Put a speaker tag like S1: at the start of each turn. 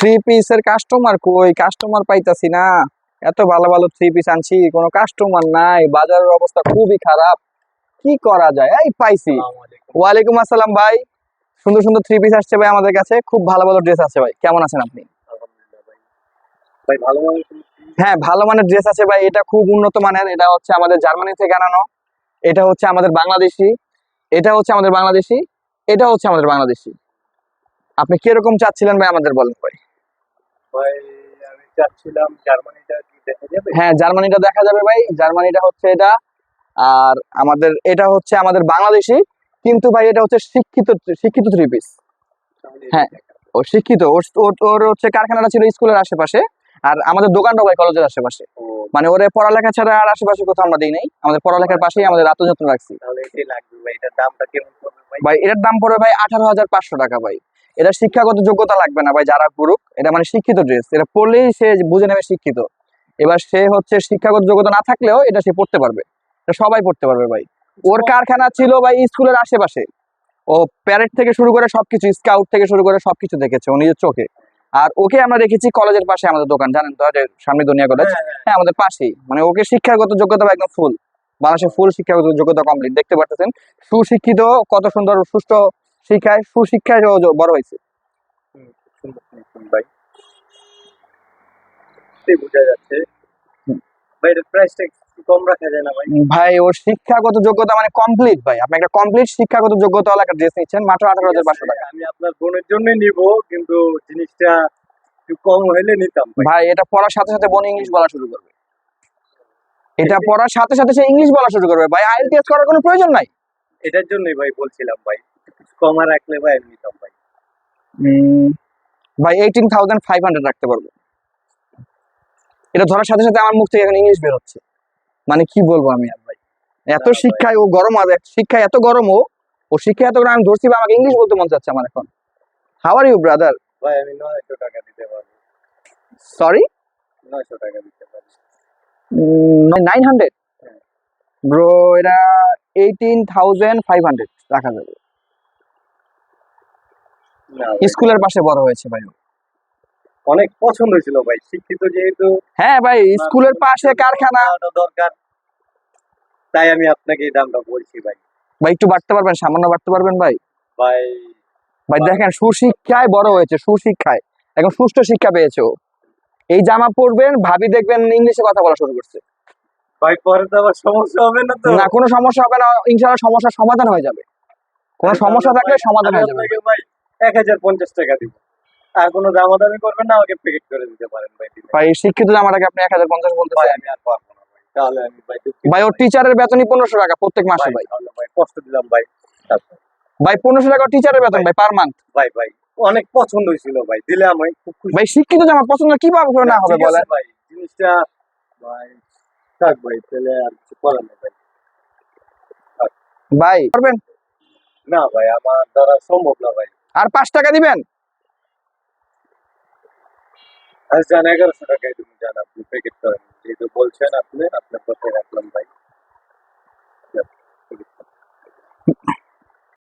S1: Three পিসের customer কই? Customer পাইতাছি না। এত ভালো ভালো থ্রি পিস আনছি, কোনো কাস্টমার নাই। বাজারের অবস্থা খুবই খারাপ। কি করা যায়? এই পাইছি। ওয়ালাইকুম আসসালাম ভাই। সুন্দর সুন্দর থ্রি পিস আসছে ভাই আমাদের কাছে। খুব ভালো ভালো ড্রেস আছে ভাই। কেমন আছেন আপনি?
S2: ভাই ভালো মানের
S1: হ্যাঁ, ভালো মানের ড্রেস আছে ভাই। এটা খুব উন্নত মানের। এটা হচ্ছে আমাদের জার্মানি থেকে আনানো। এটা হচ্ছে আমাদের বাংলাদেশি। এটা হচ্ছে আমাদের বাংলাদেশি। এটা হচ্ছে আমাদের বাংলাদেশি। আপনি কিরকম চাচ্ছিলেন ভাই আমাদের বলেন ভাই।
S2: ভাই আমি চাচ্ছিলাম জার্মানিটা কি দেখা যাবে?
S1: হ্যাঁ, জার্মানিটা দেখা যাবে ভাই। জার্মানিটা হচ্ছে এটা। আর আমাদের এটা হচ্ছে আমাদের বাংলাদেশি, কিন্তু ভাই এটা হচ্ছে শিক্ষিত শিক্ষিত থ্রি পিস।
S2: তাহলে
S1: হ্যাঁ,
S2: এটাই দেখা যাবে।
S1: ও শিক্ষিত। ওর হচ্ছে কারখানাটা ছিল স্কুলের আশেপাশে। আর আমাদের দোকানটা ভাই কলেজের আশেপাশে।
S2: ও
S1: মানে ওরে পড়ালেখা ছাড়া আর আশেপাশে কোথাও আমরা দিই নাই। আমাদের পড়ালেখার পাশেই আমাদের আত্মযত্ন রাখছি।
S2: তাহলে এটাই লাগবে ভাই। এটার দামটা কেমন পড়বে ভাই?
S1: ভাই এটার দাম পড়বে ভাই 18,500 টাকা ভাই। এটা শিক্ষাগত যোগ্যতা লাগবে না ভাই, যারা পড়ুক। এটা মানে শিক্ষিত ড্রেস। এটা পড়লেই সে বুঝে নেবে শিক্ষিত। এবার সে হচ্ছে শিক্ষাগত যোগ্যতা না থাকলেও এটা সে পড়তে পারবে। এটা সবাই পড়তে পারবে ভাই। ওর কারখানা ছিল ভাই স্কুলের আশেপাশে। ও প্যারেড থেকে শুরু করে সবকিছু, স্কাউট থেকে শুরু করে সবকিছু দেখেছে ও নিজের চোখে। আর ওকে আমরা রেখেছি কলেজের পাশে আমাদের দোকান, জানেন তো, যে সামনে দুনিয়া কলেজ।
S2: হ্যাঁ হ্যাঁ
S1: হ্যাঁ, আমাদের পাশেই। মানে ওকে শিক্ষাগত যোগ্যতা একদম ফুল। বাংলাদেশের ফুল শিক্ষাগত যোগ্যতা কমপ্লিট, দেখতে পাচ্ছেন। সুশিক্ষিত, কত সুন্দর সুষ্ঠু শিক্ষায়, সুশিক্ষায় ও বড় হয়েছে।
S2: খুব সুন্দর সুন্দর ভাই। এটাই বোঝা যাচ্ছে। ভাই এটার প্রাইসটা একটু কম রাখা যায় না ভাই?
S1: ভাই ওর শিক্ষাগত যোগ্যতা মানে কমপ্লিট ভাই। আপনি একটা কমপ্লিট শিক্ষাগত যোগ্যতা ওয়ালা একটা ড্রেস নিচ্ছেন মাত্র
S2: ঠিক আছে,
S1: 18,500 টাকা।
S2: আমি আপনার বোনের জন্য নিব, কিন্তু জিনিসটা একটু কম হইলে নিতাম ভাই।
S1: ভাই এটা পড়ার সাথে সাথে বোন ইংলিশ বলা শুরু করবে। এটা
S2: এটাই-
S1: পড়ার সাথে সাথে সে ইংলিশ বলা শুরু করবে ভাই। আইএলটিএস করার কোনো প্রয়োজন নাই।
S2: এটার জন্যই ভাই বলছিলাম ভাই, কিছু কমা রাখলে ভাই আমি নিতাম ভাই।
S1: ভাই 18,500 রাখতে পারবো। এটা ধরার সাথে সাথে আমার মুখ থেকে এখন ইংলিশ বের হচ্ছে। মানে কি বলবো আমি আর ভাই। এত
S2: না ভাই,
S1: শিক্ষায় ও গরম হবে, শিক্ষায় এত গরম ও শিক্ষায় এত গরম, আমি ধরছি বা আমাকে ইংলিশ বলতে মন চাচ্ছে আমার এখন। How are you brother?
S2: ভাই আমি 900 টাকা দিতে পারবো।
S1: সরি,
S2: 900 টাকা দিতে পারবো।
S1: 900?
S2: হ্যাঁ।
S1: ব্রো, এটা 18,500 রাখা যাবে।
S2: না ভাই,
S1: স্কুলের পাশে বড় হয়েছে ভাই ও।
S2: অনেক পছন্দ ছিল ভাই, শিক্ষিত যেহেতু
S1: হ্যাঁ ভাই,
S2: আপনার
S1: স্কুলের
S2: বোনের
S1: পাশে
S2: জন্য
S1: কারখানা।
S2: নেওয়াটা দরকার, তাই আমি আপনাকে এই দামটা বলছি ভাই।
S1: ভাই একটু বাড়তে পারবেন? সামান্য বাড়তে পারবেন ভাই?
S2: ভাই
S1: ভাই দেখেন, সুশিক্ষায় বড় হয়েছে, সুশিক্ষায় এখন সুষ্ঠু শিক্ষা পেয়েছে ও। এই জামা পরবেন, ভাবি দেখবেন ইংলিশে কথা বলা শুরু করছে।
S2: ভাই পরে তো আবার সমস্যা হবে না তো?
S1: না, কোনো সমস্যা হবে না। ইনশাআল্লাহ সমস্যার সমাধান হয়ে যাবে। কোনো
S2: তাহলে
S1: সমস্যা থাকলে
S2: ভাই
S1: সমাধান
S2: আমি
S1: হয়ে যাবে
S2: আপনাকে
S1: ভাই।
S2: ভাই 1050 টাকা দিব, আর কোনো দামাদামি করবেন না, আমাকে প্যাকেট করে দিতে পারেন ভাই দিলে।
S1: ভাই এই শিক্ষিত জামাটাকে আপনি 1,050
S2: ভাই
S1: বলতেছেন?
S2: আমি আর পারবো না ভাই, তাহলে আমি ভাই দুঃখিত
S1: ভাই ওর
S2: ভাই।
S1: টিচারের বেতনই 1,500 টাকা প্রত্যেক মাসে
S2: ভাই
S1: ভাই।
S2: তাহলে ভাই কষ্ট দিলাম ভাই। তারপর
S1: ভাই 1,500 টাকা টিচারের বেতন
S2: ভাই
S1: ভাই, পার মান্থ।
S2: ভাই ভাই অনেক পছন্দ হয়েছিল ভাই, দিলে আমি খুব খুশি।
S1: ভাই শিক্ষিত জামা পছন্দ কিভাবে করে
S2: না
S1: না হবে
S2: ঠিক আছে
S1: বলেন?
S2: ভাই, জিনিসটা ভাই থাক ভাই, তাহলে আর কিছু করার নেই ভাই। থাক।
S1: ভাই করবেন?
S2: না ভাই আমার দ্বারা সম্ভব না ভাই।
S1: আর 5 টাকা দিবেন?
S2: আজ জান 1100 টাকায় তুমি জান, আপনি প্যাকেট করেন যেহেতু বলছেন, আপনি আপনার কথাই রাখলাম ভাই। যাক, ঠিক আছে।